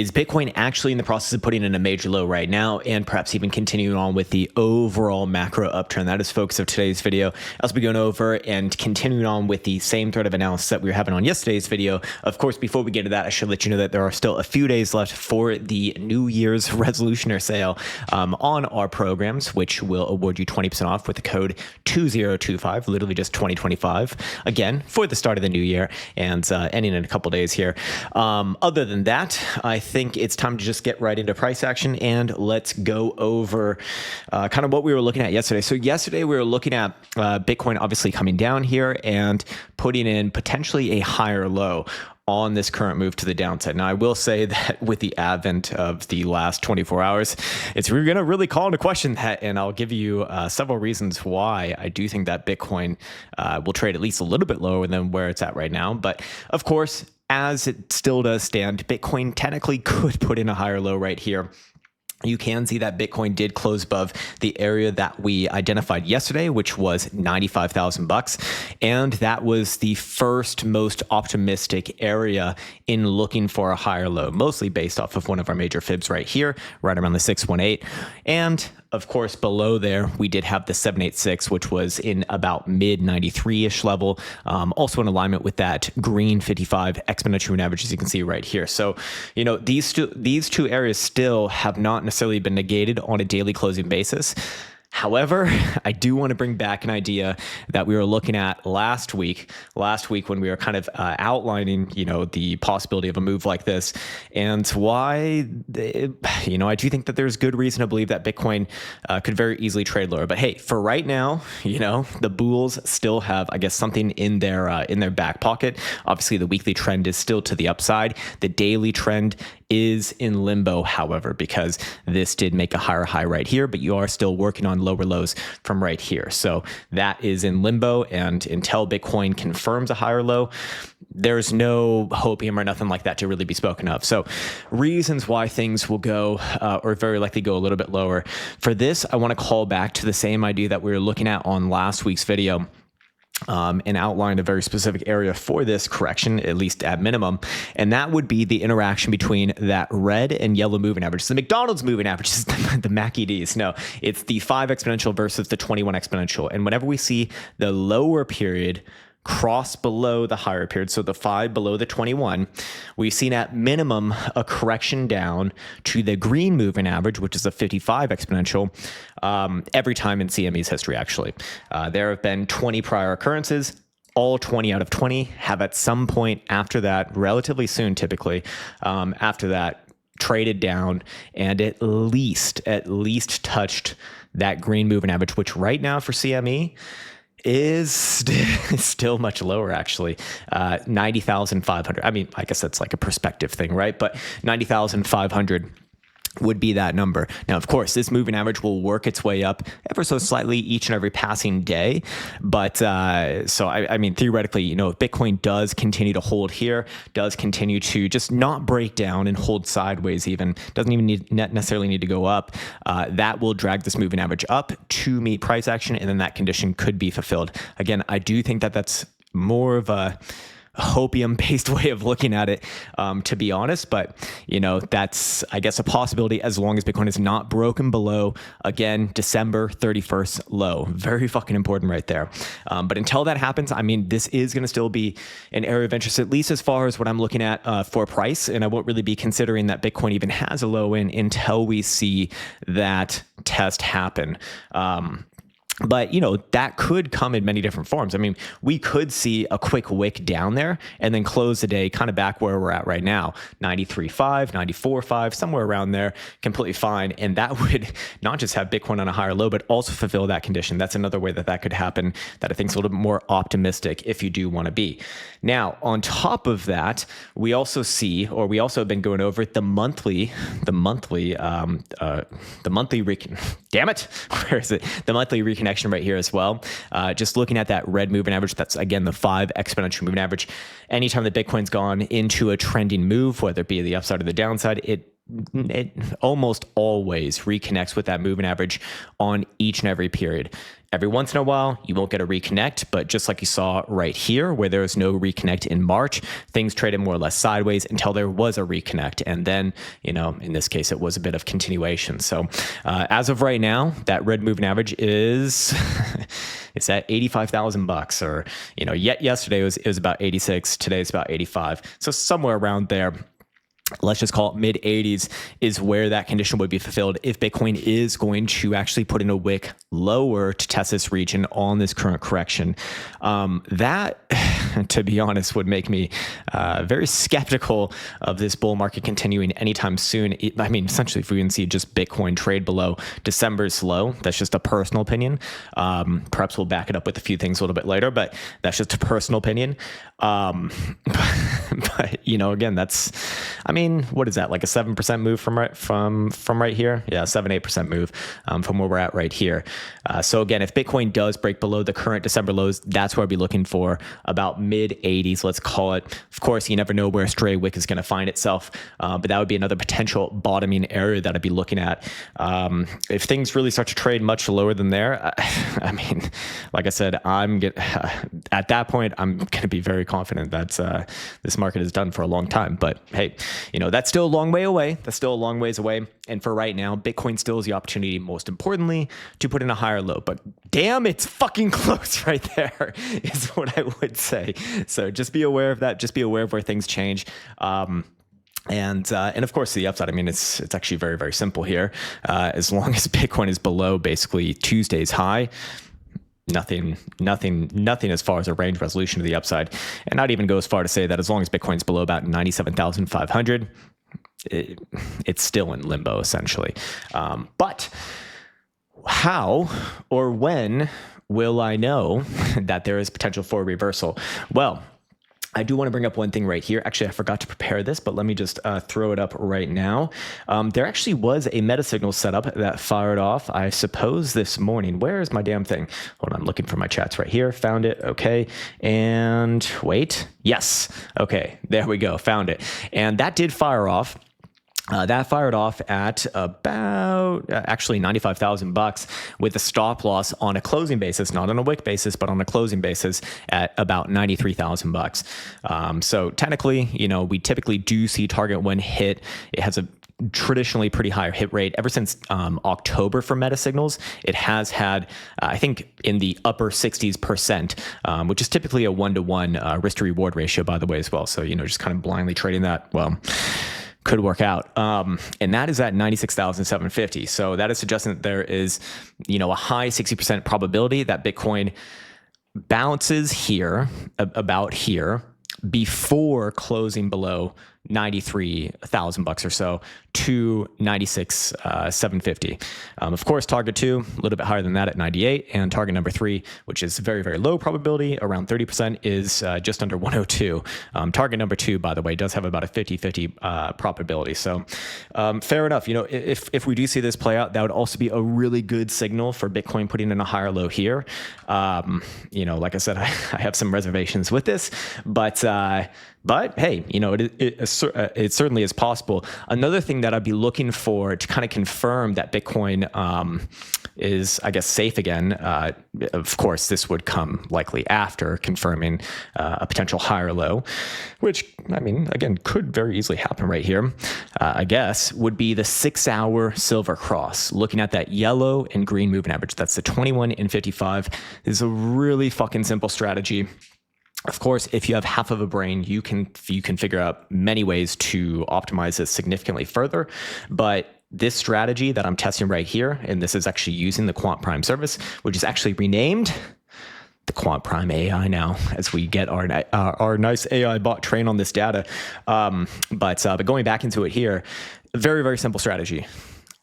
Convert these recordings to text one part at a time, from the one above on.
Is Bitcoin actually in the process of putting in a major low right now, and perhaps even continuing on with the overall macro upturn? That is focus of today's video. I'll be going over and continuing on with the same thread of analysis that we were having on yesterday's video. Of course, before we get to that, I should let you know that there are still a few days left for the New Year's resolution or sale on our programs, which will award you 20% off with the code 2025, literally just 2025, again, for the start of the new year and ending in a couple days here. Other than that, I think it's time to just get right into price action, and let's go over kind of what we were looking at yesterday. So yesterday we were looking at Bitcoin obviously coming down here and putting in potentially a higher low on this current move to the downside. Now, I will say that with the advent of the last 24 hours, it's going to really call into question that, and I'll give you several reasons why I do think that Bitcoin will trade at least a little bit lower than where it's at right now. But of course, as it still does stand, Bitcoin technically could put in a higher low right here. You can see that Bitcoin did close above the area that we identified yesterday, which was $95,000. And that was the first most optimistic area in looking for a higher low, mostly based off of one of our major fibs right here, right around the 618. And of course, below there, we did have the 786, which was in about mid 93-ish level, also in alignment with that green 55 exponential moving average, as you can see right here. So, you know, these two areas still have not necessarily been negated on a daily closing basis. However, I do want to bring back an idea that we were looking at last week when we were kind of outlining, you know, the possibility of a move like this, and why, you know, I do think that there's good reason to believe that Bitcoin could very easily trade lower. But hey, for right now, you know, the bulls still have, I guess, something in their back pocket. Obviously, the weekly trend is still to the upside. The daily trend is in limbo, however, because this did make a higher high right here, but you are still working on lower lows from right here. So that is in limbo, and until Bitcoin confirms a higher low, there's no hopium or nothing like that to really be spoken of. So reasons why things will go or very likely go a little bit lower. For this, I want to call back to the same idea that we were looking at on last week's video. And outlined a very specific area for this correction, at least at minimum. And that would be the interaction between that red and yellow moving average. So the McDonald's moving average is the Mackie D's. No, it's the 5 exponential versus the 21 exponential. And whenever we see the lower period cross below the higher period, so the 5 below the 21, we've seen at minimum a correction down to the green moving average, which is a 55 exponential, every time in CME's history, actually. There have been 20 prior occurrences. All 20 out of 20 have at some point after that, relatively soon typically, after that, traded down and at least touched that green moving average, which right now for CME is still much lower, actually. 90,500. I mean, I guess that's like a perspective thing, right? But 90,500 would be that number. Now, of course, this moving average will work its way up ever so slightly each and every passing day. But so, I mean, theoretically, you know, if Bitcoin does continue to hold here, does continue to just not break down and hold sideways even, doesn't even necessarily need to go up, that will drag this moving average up to meet price action, and then that condition could be fulfilled. Again, I do think that that's more of a hopium-based way of looking at it, to be honest. But, you know, that's, I guess, a possibility as long as Bitcoin is not broken below, again, December 31st low. Very fucking important right there. But until that happens, I mean, this is going to still be an area of interest, at least as far as what I'm looking at for price. And I won't really be considering that Bitcoin even has a low in until we see that test happen. But, you know, that could come in many different forms. I mean, we could see a quick wick down there and then close the day kind of back where we're at right now, 93.5, 94.5, somewhere around there, completely fine. And that would not just have Bitcoin on a higher low, but also fulfill that condition. That's another way that that could happen that I think is a little bit more optimistic if you do want to be. Now, on top of that, we also see, or we also have been going over the monthly, damn it, where is it? The monthly reconnection right here as well. Just looking at that red moving average, that's again the 5 exponential moving average. Anytime that Bitcoin's gone into a trending move, whether it be the upside or the downside, it almost always reconnects with that moving average on each and every period. Every once in a while, you won't get a reconnect, but just like you saw right here, where there was no reconnect in March, things traded more or less sideways until there was a reconnect. And then, in this case, it was a bit of continuation. So as of right now, that red moving average is it's at $85,000, or, yet yesterday it was about 86. Today it's about 85. So somewhere around there. Let's just call it mid 80s is where that condition would be fulfilled if Bitcoin is going to actually put in a wick lower to test this region on this current correction. That, to be honest, would make me very skeptical of this bull market continuing anytime soon. Essentially, if we can see just Bitcoin trade below December's low, that's just a personal opinion. Perhaps we'll back it up with a few things a little bit later, but that's just a personal opinion. But again, that's, what is that, like a 7% move from right here? Yeah, 7-8% move from where we're at right here. So again, if Bitcoin does break below the current December lows, that's where I'd be looking for, about mid 80s, let's call it. Of course, you never know where a stray wick is going to find itself, but that would be another potential bottoming area that I'd be looking at. If things really start to trade much lower than there, like I said, at that point, I'm going to be very confident that this market is done for a long time. But hey, that's still a long way away. That's still a long ways away. And for right now, Bitcoin still is the opportunity, most importantly, to put in a higher low. But damn, it's fucking close right there, is what I would say. So just be aware of that. Just be aware of where things change. And of course, the upside, it's actually very, very simple here. As long as Bitcoin is below basically Tuesday's high, nothing as far as a range resolution to the upside. And I'd even go as far to say that as long as Bitcoin's below about 97,500, it's still in limbo essentially. But how or when will I know that there is potential for a reversal? Well, I do want to bring up one thing right here. Actually, I forgot to prepare this, but let me just throw it up right now. There actually was a meta signal setup that fired off, I suppose, this morning. Where is my damn thing? Hold on, I'm looking for my chats right here. Found it. Okay. And wait. Yes. Okay. There we go. Found it. And that did fire off. That fired off at about actually $95,000 with a stop loss on a closing basis, not on a wick basis, but on a closing basis at about $93,000. So technically, we typically do see target when hit. It has a traditionally pretty high hit rate ever since October for meta signals. It has had, I think, in the upper 60s%, which is typically a 1-to-1 risk to reward ratio, by the way, as well. So, just kind of blindly trading that, well, could work out. And that is at 96,750. So that is suggesting that there is, a high 60% probability that Bitcoin bounces here, about here, before closing below $93,000 or so to 96,750. Of course, target 2, a little bit higher than that at 98, and target number 3, which is very, very low probability, around 30%, is just under 102. Target number 2, by the way, does have about a 50-50 probability. So fair enough. If we do see this play out, that would also be a really good signal for Bitcoin putting in a higher low here. Like I said, I have some reservations with this, but hey, it certainly is possible. Another thing that I'd be looking for to kind of confirm that Bitcoin is, I guess, safe again. Of course, this would come likely after confirming a potential higher low, which, again, could very easily happen right here, I guess, would be the 6-hour silver cross. Looking at that yellow and green moving average, that's the 21 and 55. This is a really fucking simple strategy. Of course, if you have half of a brain, you can figure out many ways to optimize this significantly further. But this strategy that I'm testing right here, and this is actually using the Quant Prime service, which is actually renamed the Quant Prime AI now, as we get our nice AI bot trained on this data. But going back into it here, very, very simple strategy.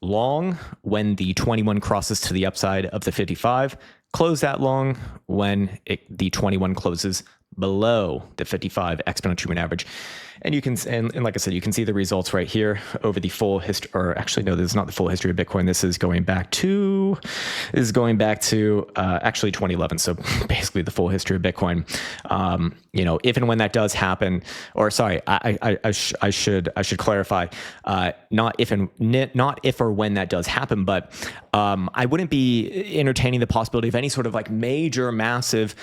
Long when the 21 crosses to the upside of the 55, close that long when the 21 closes below the 55 exponential moving average. And you can, and like I said, you can see the results right here over the full history, or actually, no, this is not the full history of Bitcoin. This is going back to, actually 2011. So basically the full history of Bitcoin. You know, if and when that does happen, or sorry, I should clarify, not if or when that does happen, but I wouldn't be entertaining the possibility of any sort of like major, massive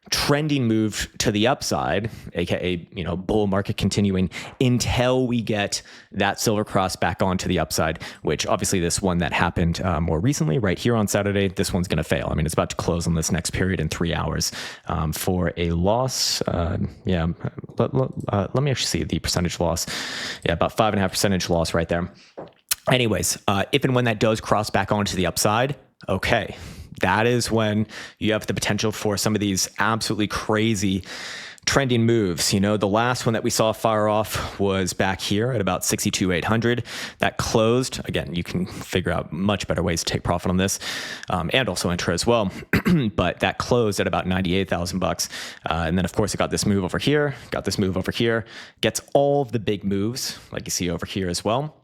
trending move to the upside, aka, you know, bull market continuing until we get that silver cross back onto the upside, which obviously this one that happened more recently right here on Saturday, this one's going to fail. I mean, it's about to close on this next period in 3 hours for a loss. Let me actually see the percentage loss. Yeah, about 5.5% loss right there. Anyways, if and when that does cross back onto the upside, okay, that is when you have the potential for some of these absolutely crazy trending moves. You know, the last one that we saw fire off was back here at about 62,800. That closed. Again, you can figure out much better ways to take profit on this, and also enter as well. But that closed at about 98,000 bucks. And then of course it got this move over here, gets all of the big moves like you see over here as well.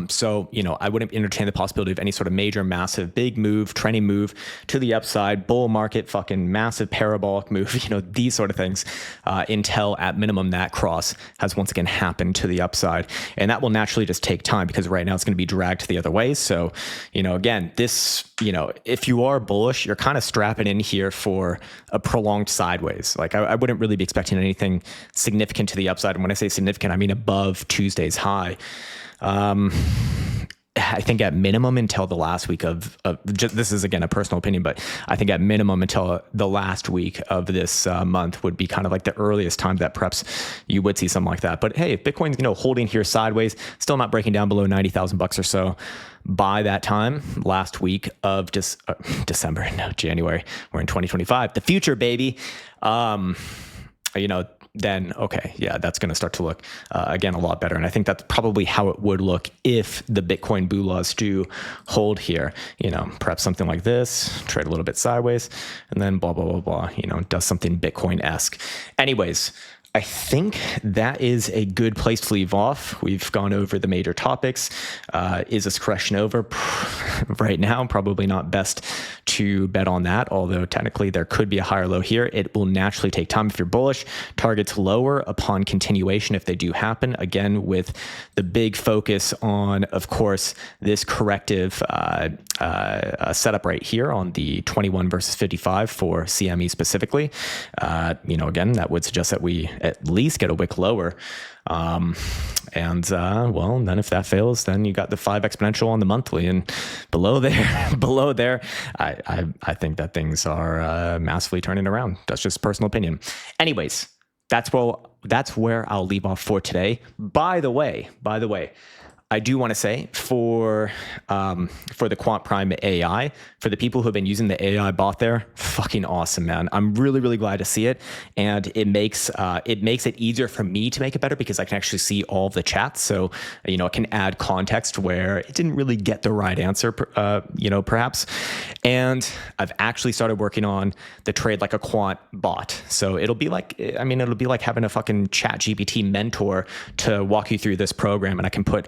So, you know, I wouldn't entertain the possibility of any sort of major, massive, big move, trending move to the upside, bull market, fucking massive parabolic move, you know, these sort of things, until at minimum that cross has once again happened to the upside. And that will naturally just take time because right now it's going to be dragged the other way. So, you know, again, this, you know, if you are bullish, you're kind of strapping in here for a prolonged sideways. Like I wouldn't really be expecting anything significant to the upside. And when I say significant, I mean above Tuesday's high. I think at minimum until the last week of this is again a personal opinion, but I think at minimum until the last week of this month would be kind of like the earliest time that perhaps you would see something like that. But hey, if Bitcoin's, you know, holding here sideways, still not breaking down below 90,000 bucks or so by that time, last week of December, no, January, we're in 2025, the future, baby. You know, then okay, yeah, that's going to start to look again a lot better. And I think that's probably how it would look if the Bitcoin boo laws do hold here. You know, perhaps something like this, trade a little bit sideways, and then blah, blah, blah, blah, you know, does something Bitcoin-esque. Anyways, I think that is a good place to leave off. We've gone over the major topics. Is this correction over? Right now, probably not best to bet on that, although technically there could be a higher low here. It will naturally take time if you're bullish. Targets lower upon continuation if they do happen. Again, with the big focus on, of course, this corrective setup right here on the 21 versus 55 for CME specifically. You know, again, that would suggest that we at least get a wick lower. Well, then if that fails, then you got the 5 exponential on the monthly, and below there, I think that things are massively turning around. That's just personal opinion. Anyways, that's where I'll leave off for today. By the way, I do want to say for the Quant Prime AI, for the people who have been using the AI bot there, fucking awesome, man. I'm really, really glad to see it. And it makes it easier for me to make it better because I can actually see all of the chats. So, you know, I can add context where it didn't really get the right answer, you know, perhaps. And I've actually started working on the trade like a quant bot. So it'll be like having a fucking chat GPT mentor to walk you through this program. And I can put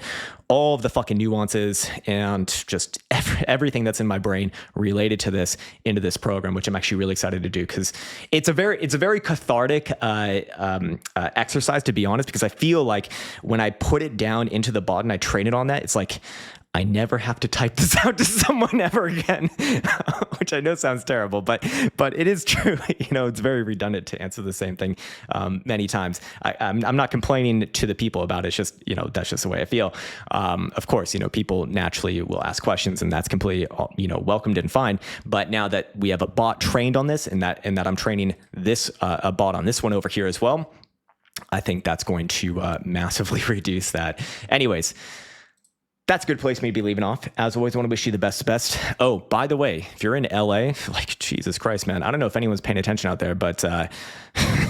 all of the fucking nuances and just everything that's in my brain related to this into this program, which I'm actually really excited to do because it's a very cathartic exercise, to be honest, because I feel like when I put it down into the bot and I train it on that, it's like I never have to type this out to someone ever again, which I know sounds terrible, but it is true. You know, it's very redundant to answer the same thing many times. I'm not complaining to the people about it. It's just, you know, that's just the way I feel. Of course, you know, people naturally will ask questions, and that's completely, you know, welcomed and fine. But now that we have a bot trained on this, and that I'm training this a bot on this one over here as well, I think that's going to massively reduce that. Anyways. that's a good place for me to be leaving off. As always, I want to wish you the best. Oh, by the way, if you're in LA, like, Jesus Christ, man, I don't know if anyone's paying attention out there, but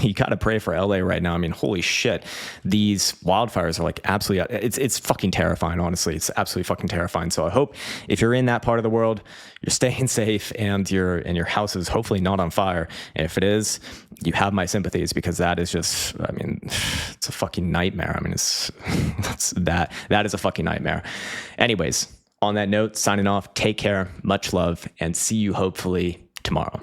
you got to pray for LA right now. I mean, holy shit. These wildfires are like absolutely, it's fucking terrifying, honestly. It's absolutely fucking terrifying. So I hope if you're in that part of the world, you're staying safe and your house is hopefully not on fire. And if it is, you have my sympathies, because that is just, I mean, it's a fucking nightmare. I mean, that is a fucking nightmare. Anyways, on that note, signing off, take care, much love, and see you hopefully tomorrow.